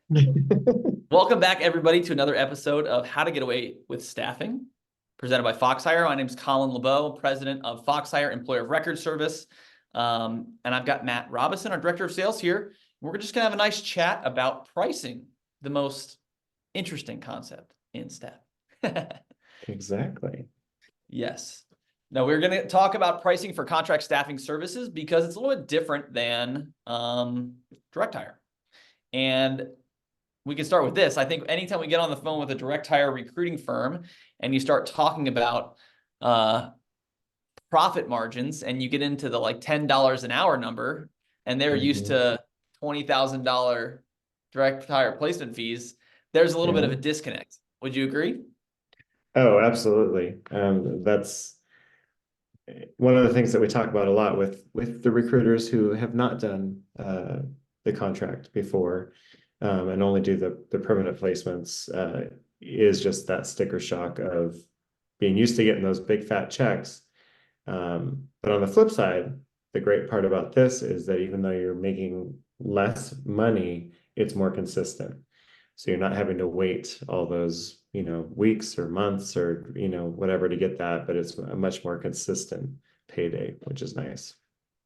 Welcome back, everybody, to another episode of How to Get Away with Staffing, presented by Foxhire. My name is Colin LeBeau, president of Foxhire Employer of Record Service. And I've got Matt Robinson, our director of sales here. We're just going to have a nice chat about pricing, the most interesting concept in staff. Exactly. Yes. Now, we're going to talk about pricing for contract staffing services because it's a little bit different than direct hire. And we can start with this. I think anytime we get on the phone with a direct hire recruiting firm and you start talking about profit margins and you get into the like $10 an hour number and they're used to $20,000 direct hire placement fees, there's a little bit of a disconnect. Would you agree? Oh, absolutely. That's one of the things that we talk about a lot with the recruiters who have not done the contract before and only do the permanent placements is just that sticker shock of being used to getting those big fat checks. But on the flip side, the great part about this is that even though you're making less money, it's more consistent. So you're not having to wait all those, weeks or months or, whatever to get that, but it's a much more consistent payday, which is nice.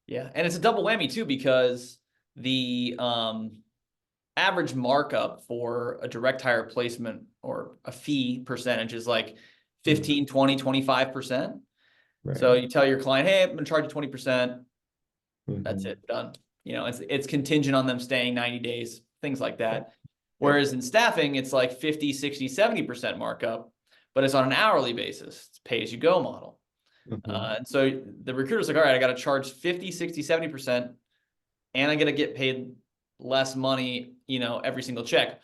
Yeah. And it's a double whammy too, because the average markup for a direct hire placement or a fee percentage is like 15, 20, 25%. Right. So you tell your client, hey, I'm going to charge you 20%. That's Mhm. it, done. It's contingent on them staying 90 days, things like that. Whereas in staffing, it's like 50, 60, 70% markup, but it's on an hourly basis. It's pay as you go model. And so the recruiter's like, all right, I got to charge 50, 60, 70%, and I got to get paid less money, every single check.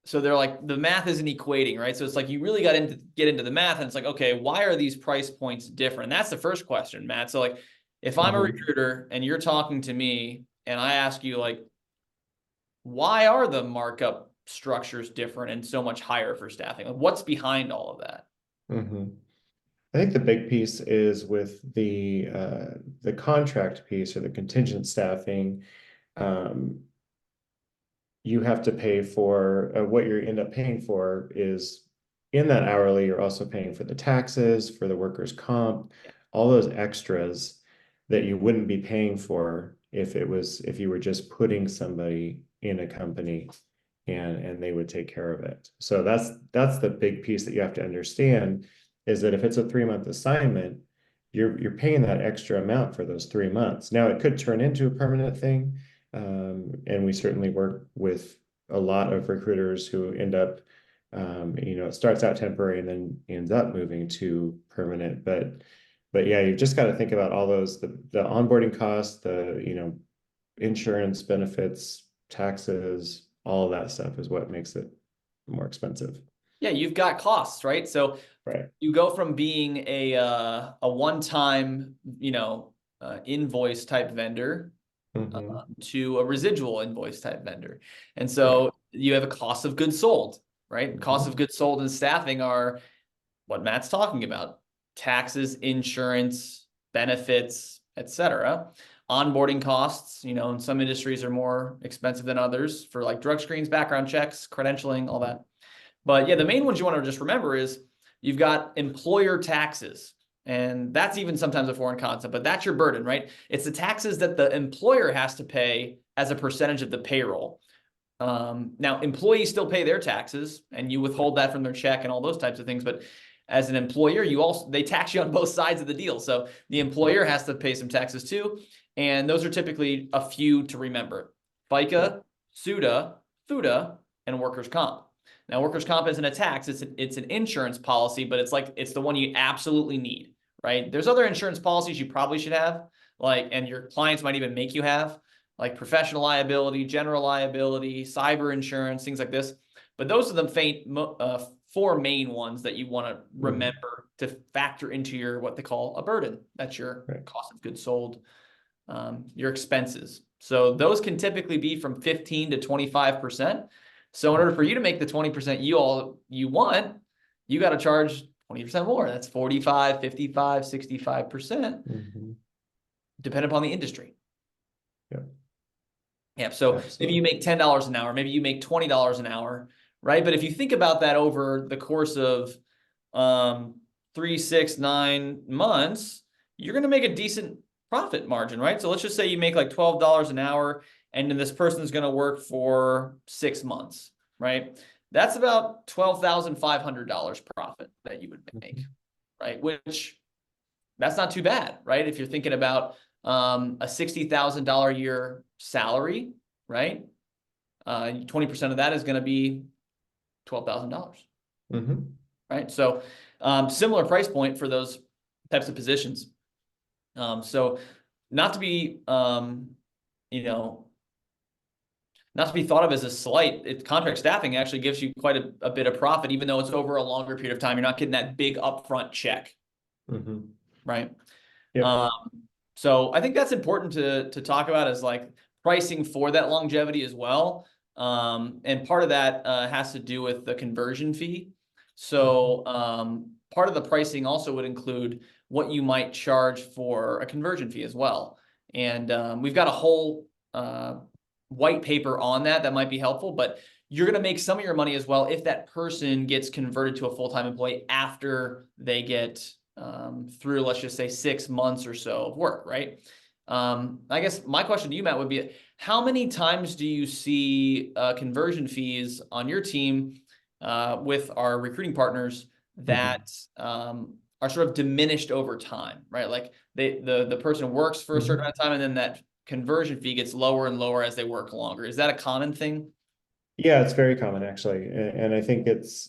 So they're like, the math isn't equating, right? So it's like, you really got to get into the math, and it's like, okay, why are these price points different? And that's the first question, Matt. So like, if I'm a recruiter and you're talking to me and I ask you like, why are the markup structures different and so much higher for staffing? Like, what's behind all of that? I think the big piece is with the contract piece or the contingent staffing. You have to pay for what you end up paying for is in that hourly, you're also paying for the taxes, for the workers' comp, all those extras that you wouldn't be paying for if you were just putting somebody in a company and they would take care of it. So that's the big piece that you have to understand is that if it's a 3-month assignment, you're paying that extra amount for those 3 months. Now it could turn into a permanent thing. And we certainly work with a lot of recruiters who end up, it starts out temporary and then ends up moving to permanent. But yeah, you've just got to think about all those, the onboarding costs, the, insurance benefits, taxes, all of that stuff is what makes it more expensive. Yeah, you've got costs, right? So Right. you go from being a one-time, invoice type vendor to a residual invoice type vendor. And so you have a cost of goods sold, right? Cost of goods sold and staffing are what Matt's talking about: taxes, insurance, benefits, etc. Onboarding costs, in some industries are more expensive than others for like drug screens, background checks, credentialing, all that. But yeah, the main ones you want to just remember is you've got employer taxes. And that's even sometimes a foreign concept, but that's your burden, right? It's the taxes that the employer has to pay as a percentage of the payroll. Now, employees still pay their taxes, and you withhold that from their check and all those types of things. But as an employer, they tax you on both sides of the deal. So the employer has to pay some taxes too. And those are typically a few to remember: FICA, SUTA, FUTA, and workers' comp. Now, workers' comp isn't a tax, it's an insurance policy, but it's the one you absolutely need, right? There's other insurance policies you probably should have, and your clients might even make you have, like professional liability, general liability, cyber insurance, things like this. But those are the four main ones that you want to remember to factor into your what they call a burden. That's your cost of goods sold, your expenses. So those can typically be from 15 to 25%. So in order for you to make the 20% you want, you got to charge 20% more. That's 45, 55, 65%, depending upon the industry. Yeah. Yeah. So maybe you Absolutely. make $10 an hour, maybe you make $20 an hour, right? But if you think about that over the course of 3, 6, 9 months, you're going to make a decent profit margin, right? So let's just say you make like $12 an hour, and then this person's going to work for 6 months, right? That's about $12,500 profit that you would make, Mhm. right? Which that's not too bad, right? If you're thinking about a $60,000 a year salary, right? 20% of that is going to be $12,000, Mhm. right? So similar price point for those types of positions. So not to be, you know, not to be thought of as a slight, contract staffing actually gives you quite a bit of profit, even though it's over a longer period of time. You're not getting that big upfront check, Mhm. right? Yep. Um, so I think that's important to talk about, is like pricing for that longevity as well. And part of that has to do with the conversion fee. Mhm. So part of the pricing also would include what you might charge for a conversion fee as well. And we've got a whole white paper on that might be helpful, but you're going to make some of your money as well if that person gets converted to a full-time employee after they get through, let's just say, 6 months or so of work, right? I guess my question to you, Matt, would be, how many times do you see conversion fees on your team with our recruiting partners Mhm. that are sort of diminished over time, right? Like the person works for a certain Mhm. amount of time, and then that conversion fee gets lower and lower as they work longer. Is that a common thing? Yeah, it's very common actually, and I think it's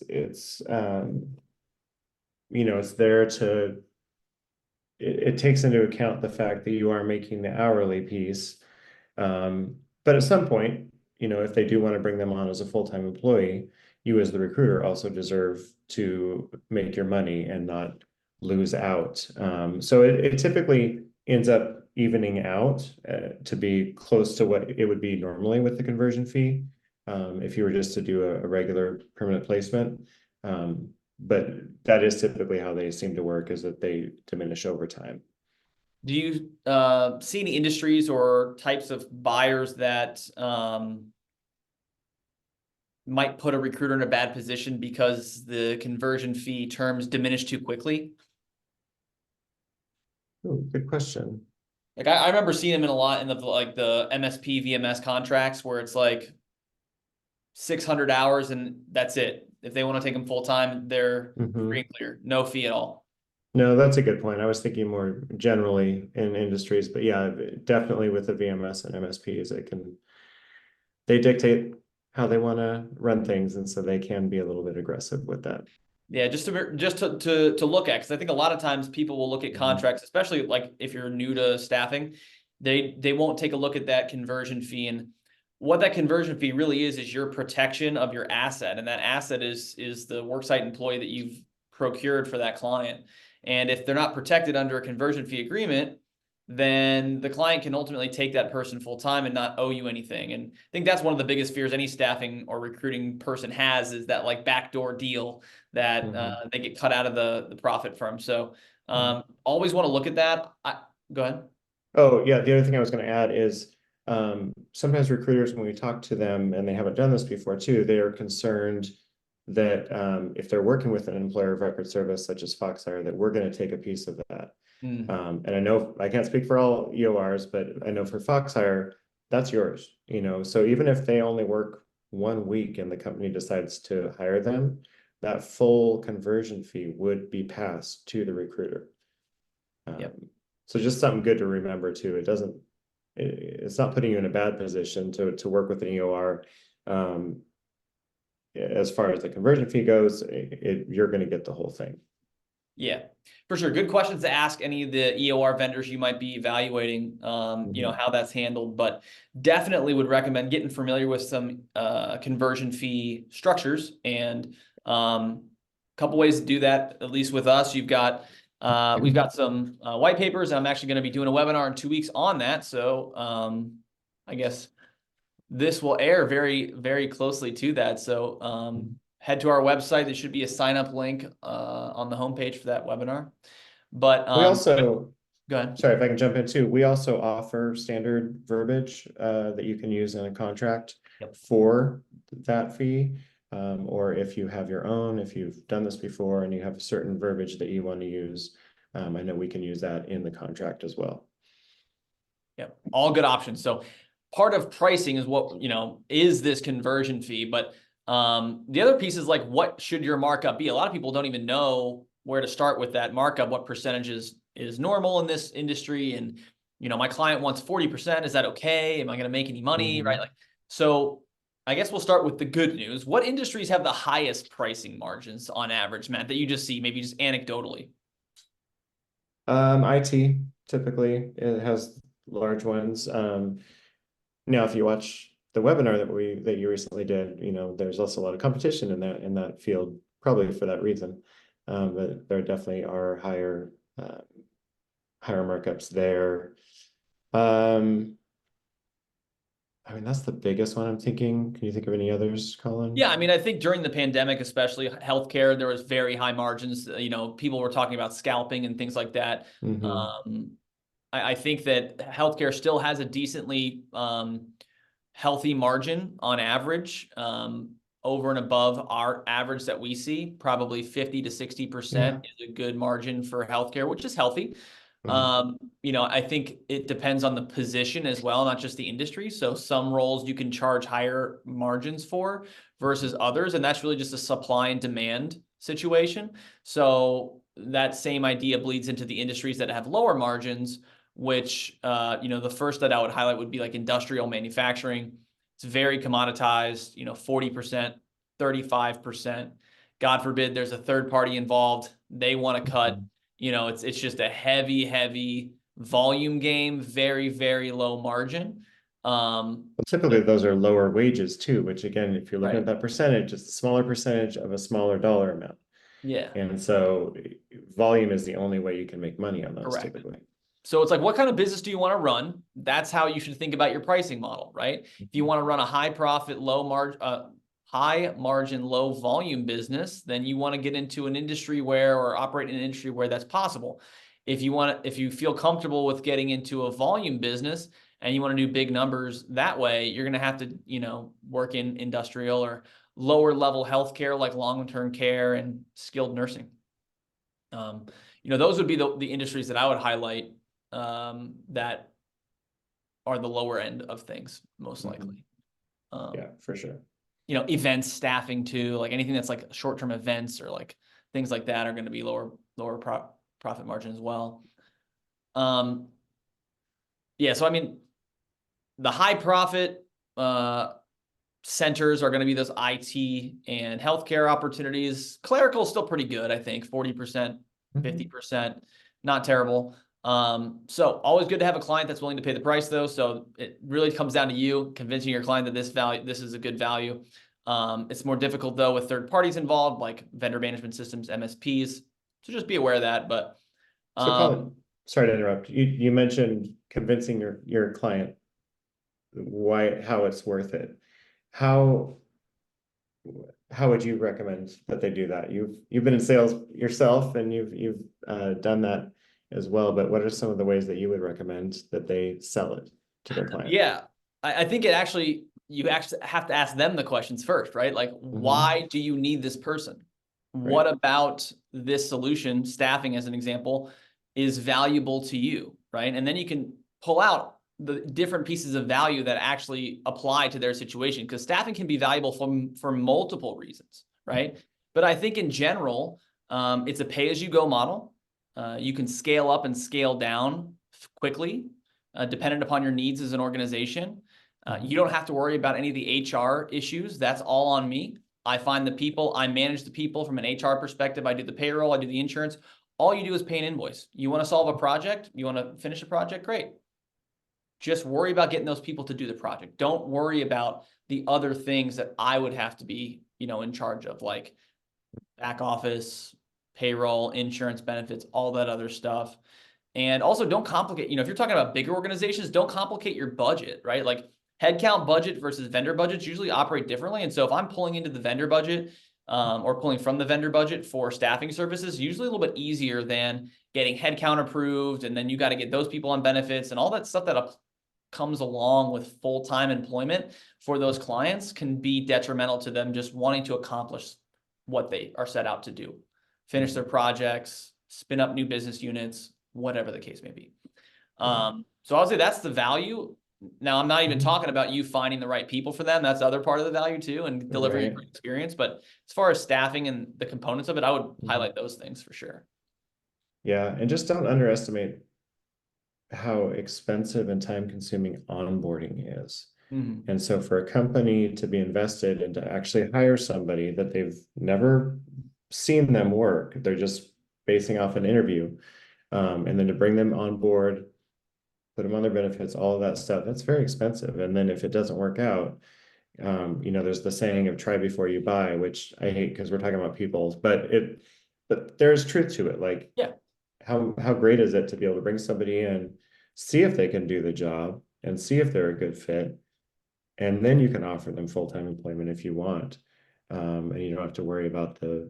there to it takes into account the fact that you are making the hourly piece. But at some point, if they do want to bring them on as a full-time employee, you as the recruiter also deserve to make your money and not lose out. So it typically ends up evening out to be close to what it would be normally with the conversion fee, if you were just to do a regular permanent placement. Um, but that is typically how they seem to work, is that they diminish over time. Do you see any industries or types of buyers that might put a recruiter in a bad position because the conversion fee terms diminish too quickly? Oh, good question. Like I remember seeing them in a lot in the MSP VMS contracts where it's like 600 hours and that's it. If they want to take them full time, they're free Mhm. and clear, no fee at all. No, that's a good point. I was thinking more generally in industries, but yeah, definitely with the VMS and MSPs, they dictate how they want to run things, and so they can be a little bit aggressive with that. Yeah, just to look at, because I think a lot of times people will look at Mhm. contracts, especially like if you're new to staffing, they won't take a look at that conversion fee. And what that conversion fee really is your protection of your asset, and that asset is the worksite employee that you've procured for that client. And if they're not protected under a conversion fee agreement, then the client can ultimately take that person full time and not owe you anything. And I think that's one of the biggest fears any staffing or recruiting person has, is that like backdoor deal that Mhm. they get cut out of the profit from. So Yeah. always want to look at that. Go ahead. Oh, yeah. The other thing I was going to add is sometimes recruiters, when we talk to them, and they haven't done this before too, they are concerned that if they're working with an employer of record service such as Foxhire, that we're going to take a piece of that. Mm, And I know I can't speak for all EORs, but I know for Foxhire, that's yours. So even if they only work 1 week and the company decides to hire them, that full conversion fee would be passed to the recruiter. yep. So just something good to remember too. It's not putting you in a bad position to work with an EOR. Um, as far as the conversion fee goes, you're going to get the whole thing. Yeah, for sure. Good questions to ask any of the EOR vendors you might be evaluating, Mhm. how that's handled, but definitely would recommend getting familiar with some conversion fee structures. And a couple ways to do that, at least with us. We've got some white papers. I'm actually going to be doing a webinar in 2 weeks on that. So I guess this will air very, very closely to that. So head to our website. There should be a sign up link on the homepage for that webinar. But We also Go ahead. Sorry, if I can jump in too. We also offer standard verbiage that you can use in a contract Yep. for that fee. Or if you have your own, if you've done this before and you have a certain verbiage that you want to use, I know we can use that in the contract as well. Yep. All good options. So part of pricing is what, is this conversion fee, but the other piece is like, what should your markup be? A lot of people don't even know where to start with that markup, what percentages is normal in this industry. And, my client wants 40%. Is that okay? Am I going to make any money? Right? Like, so I guess we'll start with the good news. What industries have the highest pricing margins on average, Matt, that you just see, maybe just anecdotally? IT typically it has large ones. Now, if you watch the webinar that you recently did, there's also a lot of competition in that field, probably for that reason. But there definitely are higher markups there. I mean, that's the biggest one I'm thinking. Can you think of any others, Colin? Yeah, I mean, I think during the pandemic, especially healthcare, there was very high margins. People were talking about scalping and things like that. I think that healthcare still has a decently healthy margin on average, over and above our average that we see. Probably 50 to 60% is a good margin for healthcare, which is healthy. I think it depends on the position as well, not just the industry. So some roles you can charge higher margins for versus others, and that's really just a supply and demand situation. So that same idea bleeds into the industries that have lower margins, which, the first that I would highlight would be like industrial manufacturing. It's very commoditized, 40%, 35%. God forbid there's a third party involved. They want to cut. It's just a heavy volume game, very, very low margin. Well, typically those are lower wages too, which again, if you're looking Right. at that percentage, it's a smaller percentage of a smaller dollar amount. Yeah. And so volume is the only way you can make money on those Correct. typically. So it's like, what kind of business do you want to run? That's how you should think about your pricing model, right? If you want to run a high profit, high margin, low volume business, then you want to get into an industry or operate in an industry where that's possible. If you feel comfortable with getting into a volume business and you want to do big numbers that way, you're going to have to, work in industrial or lower level healthcare like long-term care and skilled nursing. Those would be the industries that I would highlight, that are the lower end of things, most likely. Yeah, for sure. Events, staffing too, like anything that's like short-term events or like things like that are going to be lower profit margin as well. Yeah, so I mean, the high profit centers are going to be those IT and healthcare opportunities. Clerical is still pretty good, I think, 40%, 50%, not terrible. So always good to have a client that's willing to pay the price though. So it really comes down to you convincing your client that this is a good value. It's more difficult though with third parties involved, like vendor management systems, MSPs. So just be aware of that. But so Colin, sorry to interrupt. You mentioned convincing your client how it's worth it. How would you recommend that they do that? You've been in sales yourself and you've done that as well, but what are some of the ways that you would recommend that they sell it to their client? Yeah, I think you actually have to ask them the questions first, right? Like, why do you need this person? What about this solution, staffing as an example, is valuable to you, right? And then you can pull out the different pieces of value that actually apply to their situation, because staffing can be valuable for multiple reasons, right? But I think in general, it's a pay-as-you-go model. You can scale up and scale down quickly, dependent upon your needs as an organization. You don't have to worry about any of the HR issues. That's all on me. I find the people, I manage the people from an HR perspective. I do the payroll, I do the insurance. All you do is pay an invoice. You want to solve a project, you want to finish a project, great. Just worry about getting those people to do the project. Don't worry about the other things that I would have to be, in charge of, like back office, payroll, insurance, benefits, all that other stuff. And also don't complicate, if you're talking about bigger organizations, don't complicate your budget, right? Like headcount budget versus vendor budgets usually operate differently. And so if I'm pulling into the vendor budget, or pulling from the vendor budget for staffing services, usually a little bit easier than getting headcount approved, and then you got to get those people on benefits and all that stuff that comes along with full-time employment for those clients can be detrimental to them just wanting to accomplish what they are set out to do, finish their projects, spin up new business units, whatever the case may be. So I would say that's the value. Now, I'm not even talking about you finding the right people for them. That's the other part of the value too, and delivering a great experience. But as far as staffing and the components of it, I would highlight those things for sure. Yeah, and just don't underestimate how expensive and time-consuming onboarding is. And so for a company to be invested and to actually hire somebody that they've never seen them work, they're just basing off an interview, and then to bring them on board, put them on their benefits, all of that stuff, that's very expensive. And then if it doesn't work out, there's the saying of try before you buy, which I hate because we're talking about people, but there's truth to it. Like, yeah, how great is it to be able to bring somebody in, see if they can do the job and see if they're a good fit. And then you can offer them full-time employment if you want. And you don't have to worry about their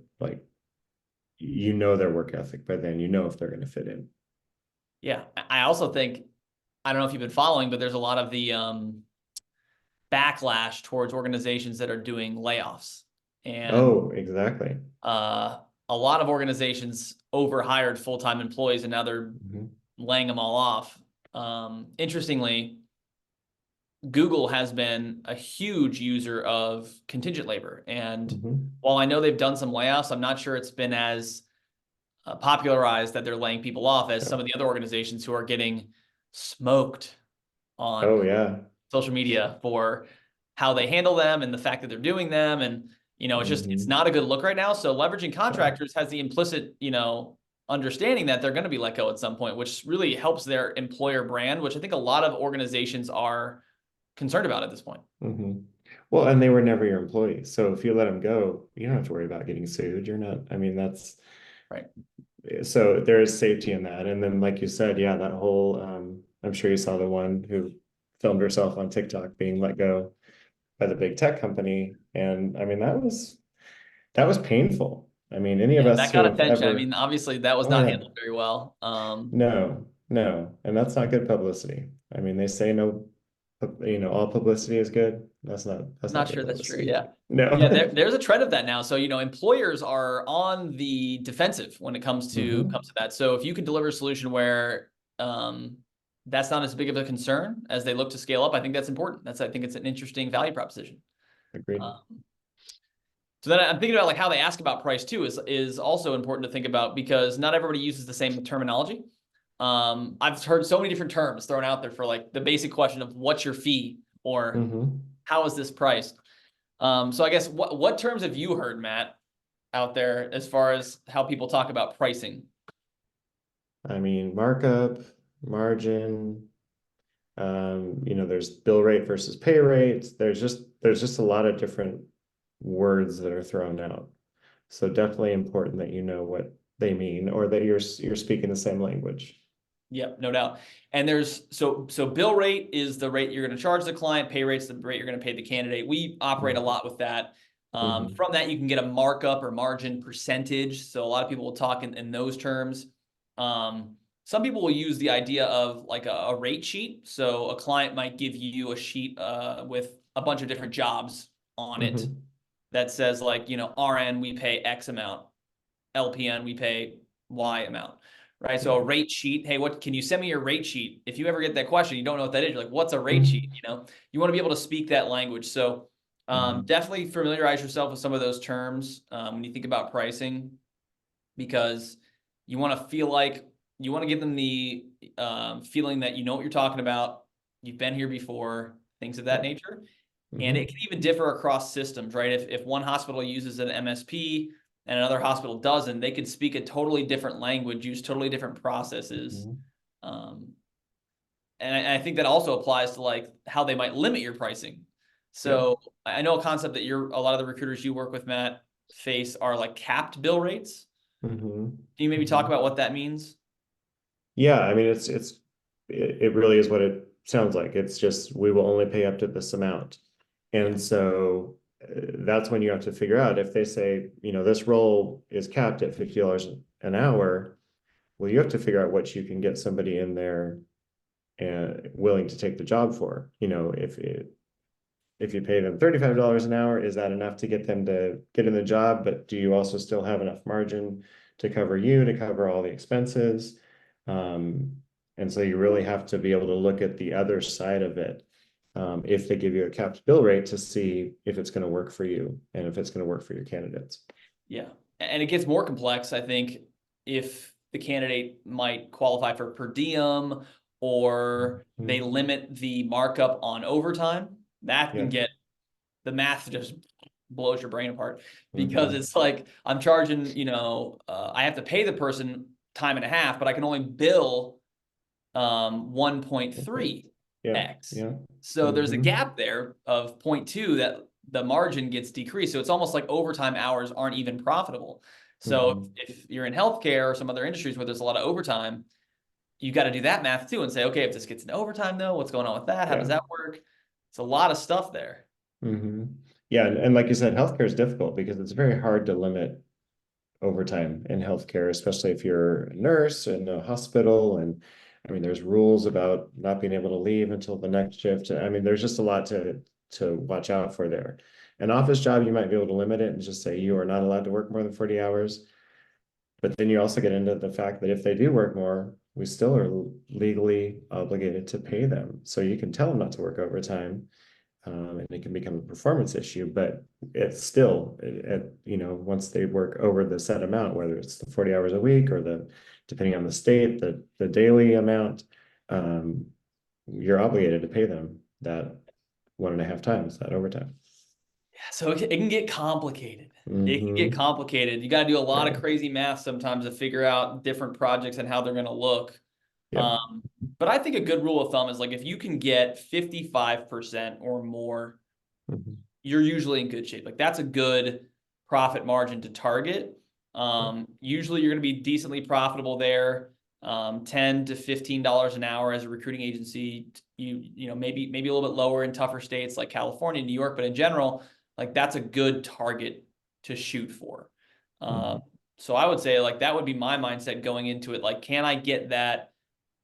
work ethic by then, if they're going to fit in. Yeah. I also think, I don't know if you've been following, but there's a lot of the backlash towards organizations that are doing layoffs. And exactly. A lot of organizations overhired full-time employees and now they're laying them all off. Interestingly, Google has been a huge user of contingent labor. And while I know they've done some layoffs, I'm not sure it's been as popularized that they're laying people off as some of the other organizations who are getting smoked on social media for how they handle them and the fact that they're doing them. And, it's not a good look right now. So leveraging contractors has the implicit, understanding that they're going to be let go at some point, which really helps their employer brand, which I think a lot of organizations are concerned about at this point. Well, and they were never your employees. So if you let them go, you don't have to worry about getting sued. You're not, that's right. So there is safety in that. And then, like you said, that whole, I'm sure you saw the one who filmed herself on TikTok being let go by the big tech company. And that was painful. Any of us that who got have attention. Obviously that was not handled very well. No. And that's not good publicity. They say no, all publicity is good. That's not sure that's true. publicity. Yeah. No. Yeah, there's a trend of that now. So, employers are on the defensive when it comes to that. So if you can deliver a solution where that's not as big of a concern as they look to scale up, I think that's important. I think it's an interesting value proposition. Agreed. So then I'm thinking about how they ask about price too is also important to think about because not everybody uses the same terminology. I've heard so many different terms thrown out there for the basic question of what's your fee or how is this priced? So I guess what terms have you heard, Matt, out there as far as how people talk about pricing? Markup, margin, there's bill rate versus pay rates. There's just a lot of different words that are thrown out. So definitely important that you know what they mean or that you're speaking the same language. Yep, no doubt. And there's so bill rate is the rate you're going to charge the client, pay rate's the rate you're going to pay the candidate. We operate a lot with that. From that, you can get a markup or margin percentage. So a lot of people will talk in those terms. Some people will use the idea of a rate sheet. So a client might give you a sheet with a bunch of different jobs on it that says RN, we pay X amount, LPN, we pay Y amount. Right. So a rate sheet. Hey, can you send me your rate sheet? If you ever get that question, you don't know what that is. You're like, what's a rate sheet? You want to be able to speak that language. So definitely familiarize yourself with some of those terms when you think about pricing, because you want to give them the feeling that you know what you're talking about. You've been here before, things of that nature. And it can even differ across systems, right? If one hospital uses an MSP and another hospital doesn't, they could speak a totally different language, use totally different processes. And I think that also applies to how they might limit your pricing. So I know a concept that a lot of the recruiters you work with, Matt, face are capped bill rates. Can you maybe talk about what that means? Yeah, it really is what it sounds like. It's just we will only pay up to this amount. And so that's when you have to figure out if they say, this role is capped at $50 an hour. Well, you have to figure out what you can get somebody in there and willing to take the job for. If you pay them $35 an hour, is that enough to get them to get in the job? But do you also still have enough margin to cover you, to cover all the expenses? And so you really have to be able to look at the other side of it. If they give you a capped bill rate, to see if it's going to work for you and if it's going to work for your candidates. Yeah. And it gets more complex, I think, if the candidate might qualify for per diem, or they limit the markup on overtime. That can get, the math just blows your brain apart, because it's like, I'm charging, I have to pay the person time and a half, but I can only bill 1.3x. So there's a gap there of 0.2 that the margin gets decreased. So it's almost like overtime hours aren't even profitable. So if you're in healthcare or some other industries where there's a lot of overtime, you got to do that math too and say, okay, if this gets into overtime though, what's going on with that? How does that work? It's a lot of stuff there. Yeah, and like you said, healthcare is difficult because it's very hard to limit overtime in healthcare, especially if you're a nurse in a hospital. And I mean, there's rules about not being able to leave until the next shift. I mean, there's just a lot to watch out for there. An office job, you might be able to limit it and just say you are not allowed to work more than 40 hours. But then you also get into the fact that if they do work more, we still are legally obligated to pay them. So you can tell them not to work overtime, and it can become a performance issue, but it's still, once they work over the set amount, whether it's the 40 hours a week or depending on the state, the daily amount, you're obligated to pay them that 1.5 times that overtime. Yeah, so it can get complicated. It can get complicated. You got to do a lot of crazy math sometimes to figure out different projects and how they're going to look. But I think a good rule of thumb is, like, if you can get 55% or more, you're usually in good shape. Like, that's a good profit margin to target. Usually you're going to be decently profitable there. $10 to $15 an hour as a recruiting agency. Maybe a little bit lower in tougher states like California, New York, but in general, like, that's a good target to shoot for. So I would say, like, that would be my mindset going into it. Like, can I get that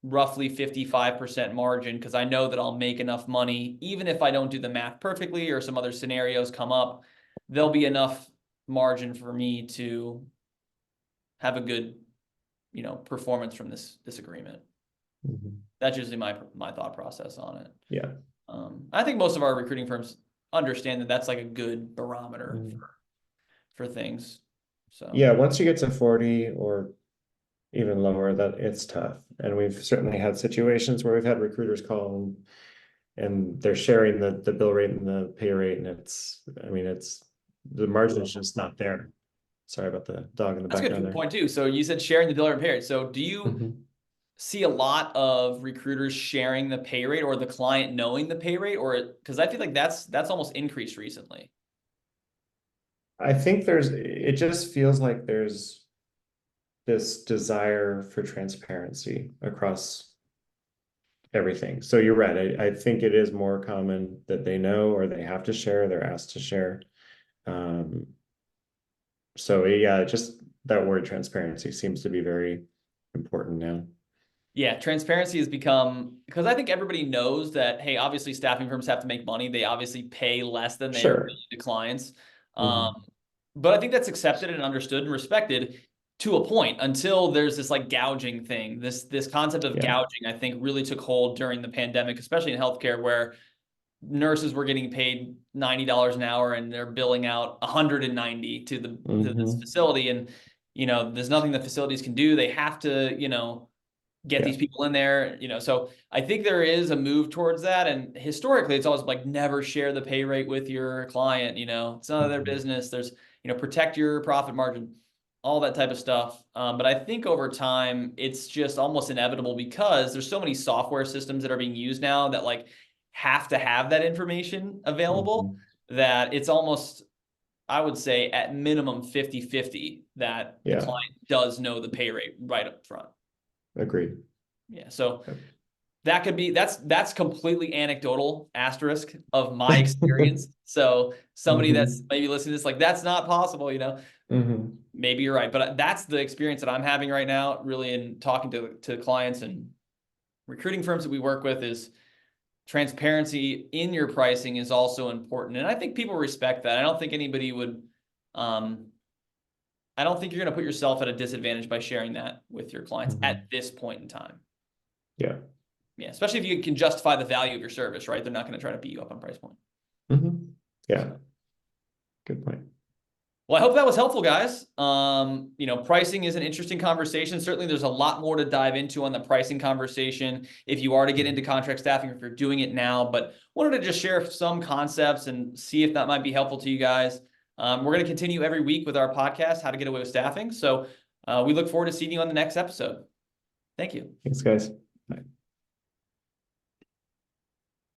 roughly 55% margin? Because I know that I'll make enough money, even if I don't do the math perfectly or some other scenarios come up, there'll be enough margin for me to have a good, performance from this agreement. That's usually my thought process on it. Yeah. I think most of our recruiting firms understand that that's like a good barometer for things. So yeah, once you get to 40 or even lower, that it's tough. And we've certainly had situations where we've had recruiters call and they're sharing the bill rate and the pay rate, and the margin is just not there. Sorry about the dog in the that's a background good there. point too. So you said sharing the bill rate and pay rate. So do you see a lot of recruiters sharing the pay rate, or the client knowing the pay rate? Or, because I feel like that's almost increased recently. I think it just feels like there's this desire for transparency across everything. So you're right. I think it is more common that they know, or they have to share, they're asked to share. So yeah, just that word transparency seems to be very important now. Yeah, transparency has become, because I think everybody knows that, hey, obviously staffing firms have to make money. They obviously pay less than they are paying to clients. But I think that's accepted and understood and respected to a point, until there's this like gouging thing. This concept of gouging, I think, really took hold during the pandemic, especially in healthcare, where nurses were getting paid $90 an hour and they're billing out 190 to this facility. And, there's nothing the facilities can do. They have to, get these people in there, so I think there is a move towards that. And historically, it's always like, never share the pay rate with your client. It's none of their business. There's, protect your profit margin, all that type of stuff. But I think over time, it's just almost inevitable, because there's so many software systems that are being used now that like have to have that information available, that it's almost, I would say, at minimum 50-50 that the client does know the pay rate right up front. Agreed. Yeah. So That could be, that's completely anecdotal asterisk of my experience. So somebody that's maybe listening to this, like, that's not possible, maybe you're right. But that's the experience that I'm having right now, really, in talking to clients and recruiting firms that we work with, is transparency in your pricing is also important. And I think people respect that. I don't think anybody would, I don't think you're going to put yourself at a disadvantage by sharing that with your clients at this point in time. Yeah. Yeah, especially if you can justify the value of your service, right? They're not going to try to beat you up on price point. Yeah. Good point. Well, I hope that was helpful, guys. Pricing is an interesting conversation. Certainly, there's a lot more to dive into on the pricing conversation if you are to get into contract staffing, or if you're doing it now. But wanted to just share some concepts and see if that might be helpful to you guys. We're going to continue every week with our podcast, How to Get Away with Staffing. So we look forward to seeing you on the next episode. Thank you. Thanks, guys.